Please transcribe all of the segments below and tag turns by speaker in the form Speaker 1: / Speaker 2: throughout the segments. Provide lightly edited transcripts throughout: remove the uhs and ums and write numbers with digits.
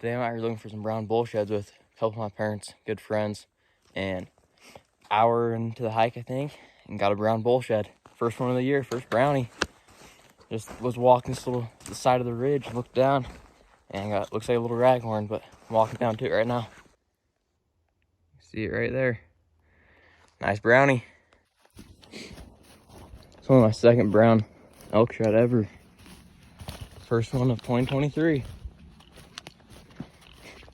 Speaker 1: Today I'm out here looking for some brown bull sheds with a couple of my parents, good friends, and hour into the hike, I think, and got a brown bull shed. First one of the year, first brownie. Just was walking the side of the ridge, looked down, and looks like a little raghorn, but I'm walking down to it right now. See it right there. Nice brownie. It's one of my second brown elk shed ever. First one of 2023.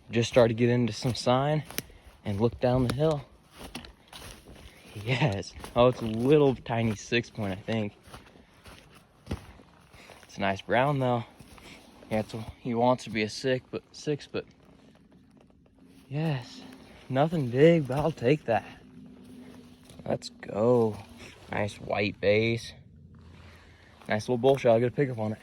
Speaker 1: Just started to get into some sign and look down the hill. Yes. Oh, it's a little tiny 6-point, I think. It's a nice brown though. Yeah, he wants to be a 6, but yes, nothing big, but I'll take that. Let's go. Nice white base. Nice little bull shot. I'll get a pickup on it.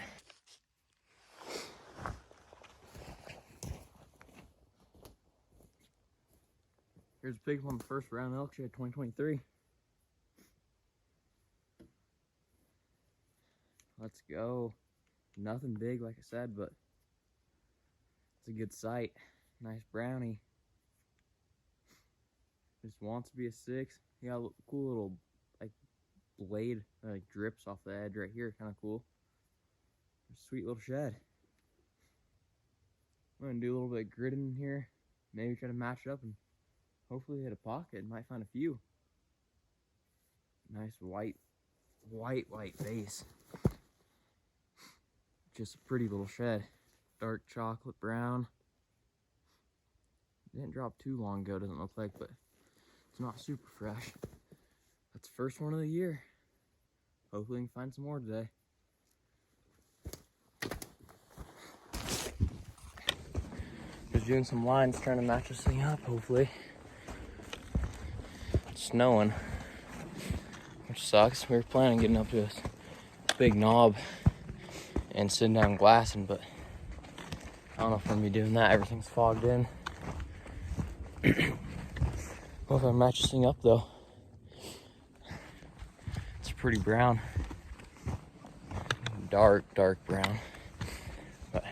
Speaker 1: Here's a pickup on the first brown elk shed 2023. Let's go. Nothing big, like I said, but it's a good sight. Nice brownie. Just wants to be a 6. He got a cool little like blade that like drips off the edge right here. Kind of cool. Sweet little shed. I'm gonna do a little bit of gridding in here. Maybe try to match it up and hopefully hit a pocket and might find a few. Nice white base. Just a pretty little shed. Dark chocolate brown. Didn't drop too long ago, doesn't look like, but it's not super fresh. That's the first one of the year. Hopefully we can find some more today. Just doing some lines, trying to match this thing up, hopefully. It's snowing, which sucks. We were planning on getting up to this big knob and sitting down glassing, but I don't know if I'm gonna be doing that. Everything's fogged in. Hope I match this thing up though. It's pretty brown. Dark brown. But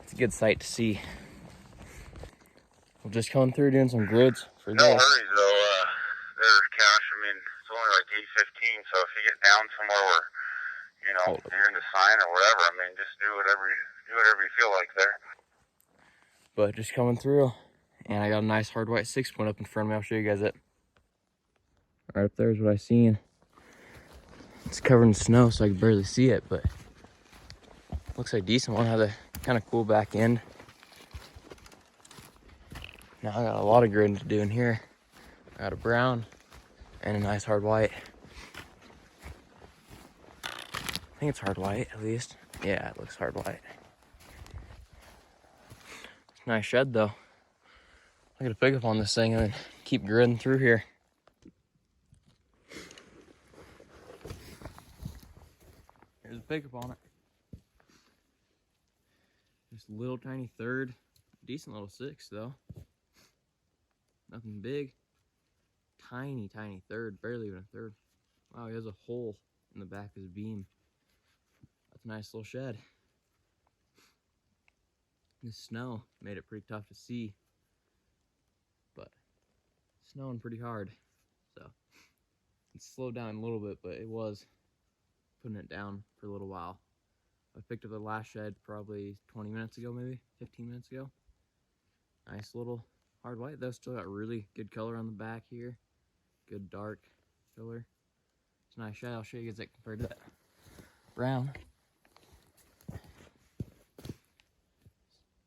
Speaker 1: it's a good sight to see. We're just coming through doing some grids for this.
Speaker 2: No hurry though. There's cash. I mean, it's only like 8:15, so if you get down somewhere where, you know, you're in the sign or whatever, I mean, just do whatever you feel like there.
Speaker 1: But just coming through, and I got a nice hard white 6-point up in front of me. I'll show you guys it. Right up there is what I seen. It's covered in snow, so I can barely see it, but looks like a decent one. Had a kind of cool back end. Now I got a lot of gridding to do in here. I got a brown and a nice hard white. I think it's hard white at least. Yeah, it looks hard white. It's a nice shed though. I gotta pick up on this thing and then keep gridding through here. Here's a pickup on it. Just a little tiny third. Decent little 6 though. Nothing big. Tiny third. Barely even a third. Wow, he has a hole in the back of his beam. That's a nice little shed. The snow made it pretty tough to see. But it's snowing pretty hard. So it slowed down a little bit, but it was putting it down for a little while. I picked up the last shed probably 20 minutes ago, maybe 15 minutes ago. Nice little hard white though. Still got really good color on the back here. Good dark color. It's a nice shed. I'll show you guys that compared to that brown.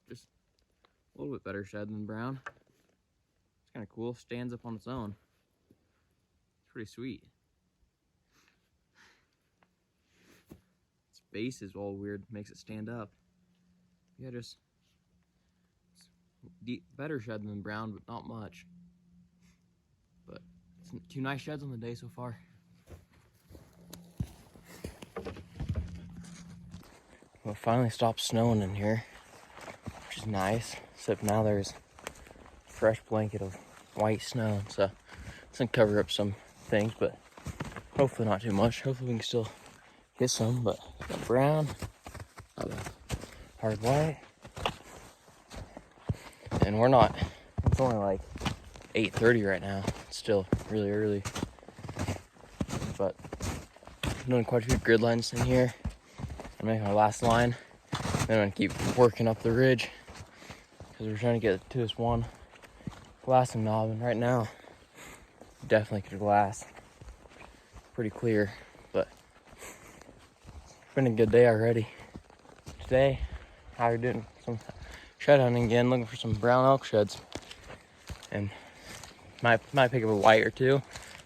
Speaker 1: Just a little bit better shed than brown. It's kind of cool. Stands up on its own. It's pretty sweet. Its base is all weird. Makes it stand up. Yeah, just better shed than brown, but not much. But it's 2 nice sheds on the day so far. Well, it finally stopped snowing in here, which is nice. Except now there's a fresh blanket of white snow, so it's gonna cover up some things, but hopefully not too much. Hopefully we can still get some, but got brown, got hard white, and we're not. It's only like 8:30 right now. It's still really early, but I'm doing quite a few grid lines in here. I'm making my last line. Then I'm gonna keep working up the ridge because we're trying to get to this one glassing knob, and right now definitely could glass. Pretty clear, but it's been a good day already. Today, I'm doing some shed hunting again, looking for some brown elk sheds, and might pick up a white or two,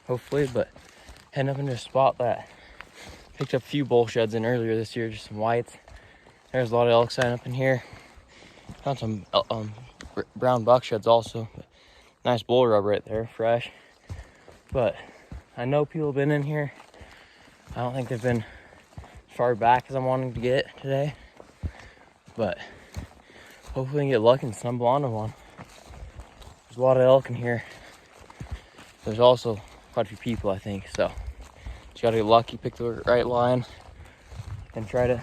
Speaker 1: hopefully. But heading up into a spot that picked up a few bull sheds in earlier this year, just some whites. There's a lot of elk sign up in here. Found some brown buck sheds also. But nice bull rub right there, fresh. But I know people have been in here. I don't think they've been as far back as I'm wanting to get today. But hopefully we can get lucky and stumble onto one. There's a lot of elk in here. There's also quite a few people, I think. So just gotta get lucky, pick the right line, and try to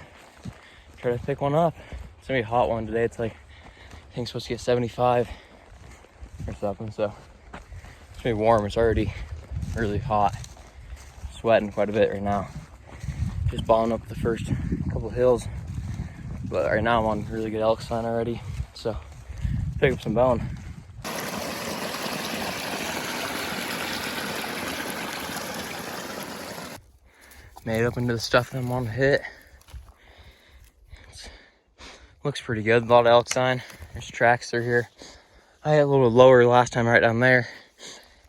Speaker 1: pick one up. It's gonna be a hot one today. It's like, I think it's supposed to get 75 or something. So it's gonna be warm. It's already really hot. Sweating quite a bit right now. Just balling up the first couple hills. But right now I'm on really good elk sign already. So pick up some bone. Made up into the stuff that I'm on to hit. Looks pretty good. A lot of elk sign. There's tracks through here. I had a little lower last time right down there,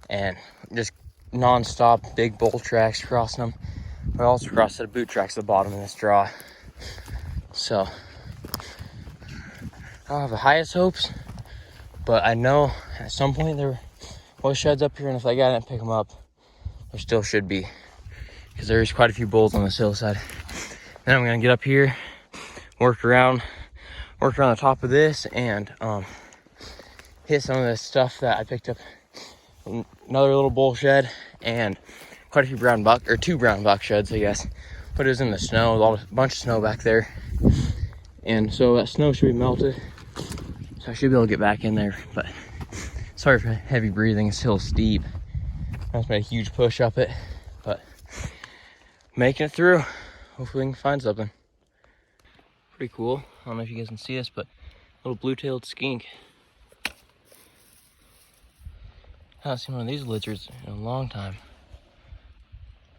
Speaker 1: and just non-stop big bull tracks crossing them. But I also crossed a set of boot tracks at the bottom of this draw. So I don't have the highest hopes, but I know at some point there was sheds up here, and if I didn't pick them up, there still should be, because there's quite a few bulls on this hillside. Then I'm gonna get up here, work around the top of this, and hit some of this stuff that I picked up. Another little bull shed and quite a few brown buck, or 2 brown buck sheds, I guess. But it was in the snow, a bunch of snow back there, and so that snow should be melted. So I should be able to get back in there. But sorry for heavy breathing. It's still steep. I just made a huge push up it, but making it through. Hopefully we can find something. Pretty cool. I don't know if you guys can see this, but little blue-tailed skink. I haven't seen one of these lizards in a long time.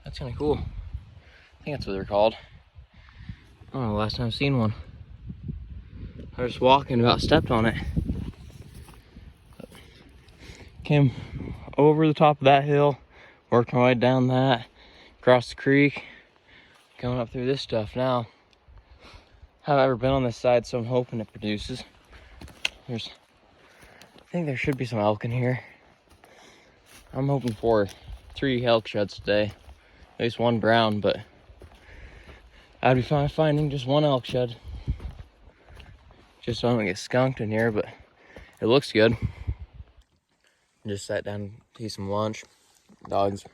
Speaker 1: That's kind of cool. I think that's what they're called. I don't know the last time I've seen one. I was just walking, about stepped on it. Came over the top of that hill, worked my way down that, across the creek, coming up through this stuff now. Haven't ever been on this side, so I'm hoping it produces. I think there should be some elk in here. I'm hoping for 3 elk sheds today. At least 1 brown, but I'd be fine finding just 1 elk shed. Just so I don't get skunked in here, but it looks good. Just sat down to eat some lunch. Dogs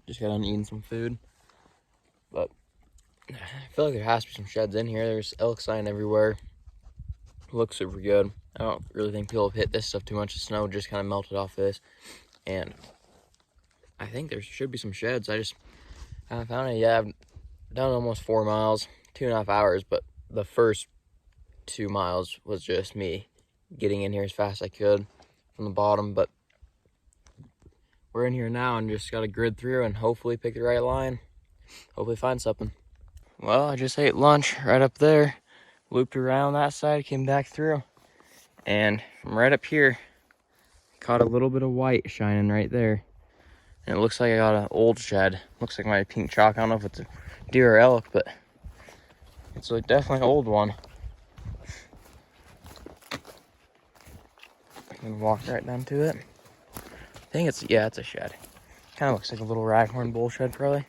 Speaker 1: just got done eating some food. But I feel like there has to be some sheds in here. There's elk sign everywhere. Looks super good. I don't really think people have hit this stuff too much. The snow just kind of melted off this. And I think there should be some sheds. I haven't found it yet. I've done almost 4 miles, 2.5 hours, but the first 2 miles was just me getting in here as fast as I could from the bottom. But we're in here now and just got to grid through and hopefully pick the right line. Hopefully find something. Well, I just ate lunch right up there, looped around that side, came back through, and from right up here, caught a little bit of white shining right there. And it looks like I got an old shed. Looks like my pink chalk. I don't know if it's a deer or elk, but it's like definitely an old one. And walk right down to it. I think it's, yeah, it's a shed. Kind of looks like a little raghorn bull shed, probably.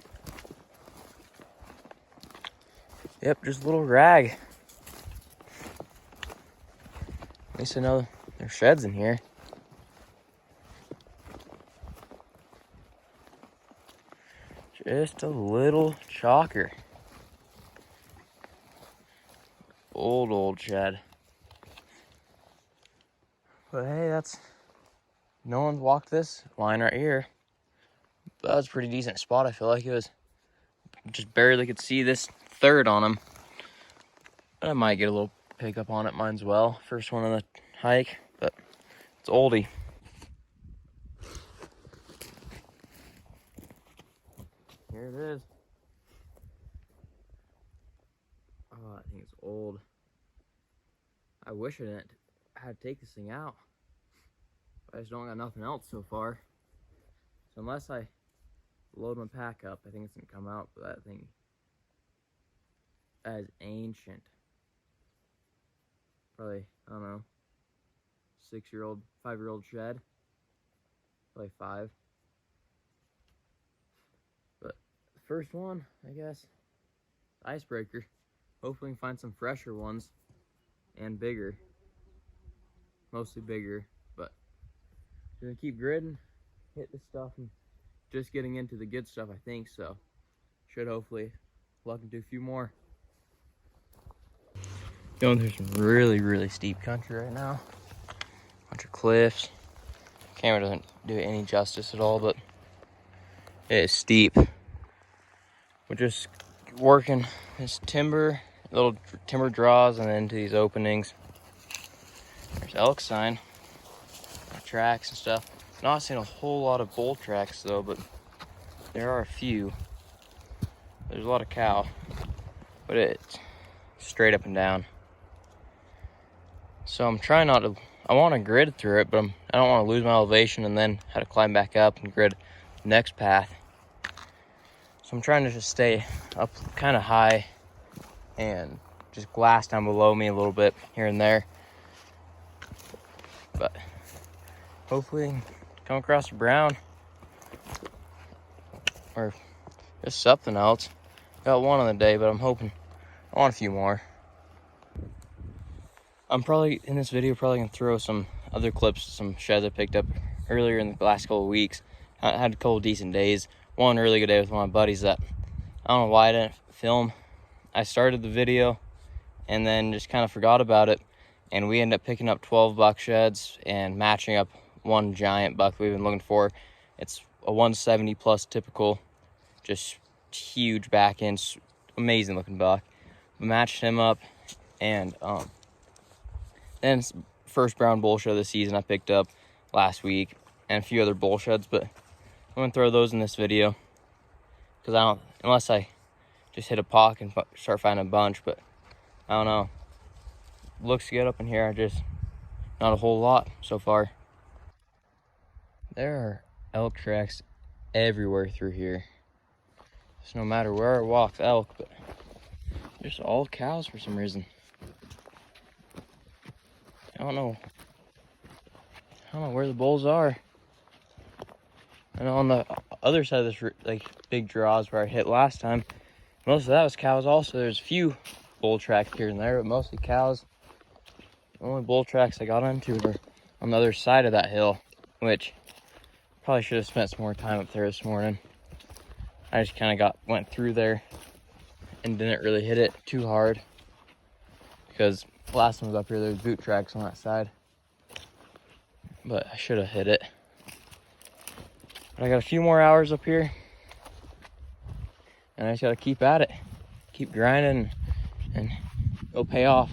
Speaker 1: Yep, just a little rag. At least I know there's sheds in here. Just a little chalker. Old shed. But hey, no one's walked this line right here. But that was a pretty decent spot. I feel like it was just barely could see this third on them. But I might get a little pickup on it, mine as well. First one on the hike, but it's oldie. Here it is. Oh, I think it's old. I wish I didn't have to take this thing out. I just don't got nothing else so far. So unless I load my pack up, I think it's gonna come out. But that thing, that is ancient. Probably, I don't know, 6-year-old, 5-year-old shed. Probably 5. But the first one, I guess, icebreaker. Hopefully we can find some fresher ones and bigger. Mostly bigger, but we're gonna keep gridding, hit this stuff, and just getting into the good stuff, I think. So should hopefully luck into a few more. Going through some really steep country right now. Bunch of cliffs. Camera doesn't do it any justice at all, but it is steep. We're just working this timber, little timber draws, and then into these openings. There's elk sign, tracks and stuff. Not seeing a whole lot of bull tracks though, but there are a few. There's a lot of cow, but it's straight up and down. So I'm trying not to, I want to grid through it, but I don't want to lose my elevation and then have to climb back up and grid the next path. So I'm trying to just stay up kind of high and just glass down below me a little bit here and there. But hopefully come across a brown or just something else. Got one on the day, but I'm hoping I want a few more. I'm probably, in this video, gonna throw some other clips, some sheds I picked up earlier in the last couple of weeks. I had a couple decent days. One really good day with one of my buddies that I don't know why I didn't film. I started the video and then just kind of forgot about it. And we ended up picking up 12 buck sheds and matching up one giant buck we've been looking for. It's a 170 plus typical, just huge back end, amazing looking buck. We matched him up, and then first brown bull shed of the season I picked up last week, and a few other bull sheds, but I'm gonna throw those in this video because unless I just hit a pock and start finding a bunch, but I don't know. Looks good up in here, just not a whole lot so far. There are elk tracks everywhere through here. So no matter where I walk, elk, but there's all cows for some reason. I don't know where the bulls are. And on the other side of this like big draws where I hit last time, most of that was cows also. There's a few bull tracks here and there, but mostly cows. The only bull tracks I got into were on the other side of that hill, which probably should have spent some more time up there this morning. I just kind of went through there and didn't really hit it too hard because last time I was up here there was boot tracks on that side, but I should have hit it. But I got a few more hours up here and I just got to keep at it, keep grinding, and it'll pay off.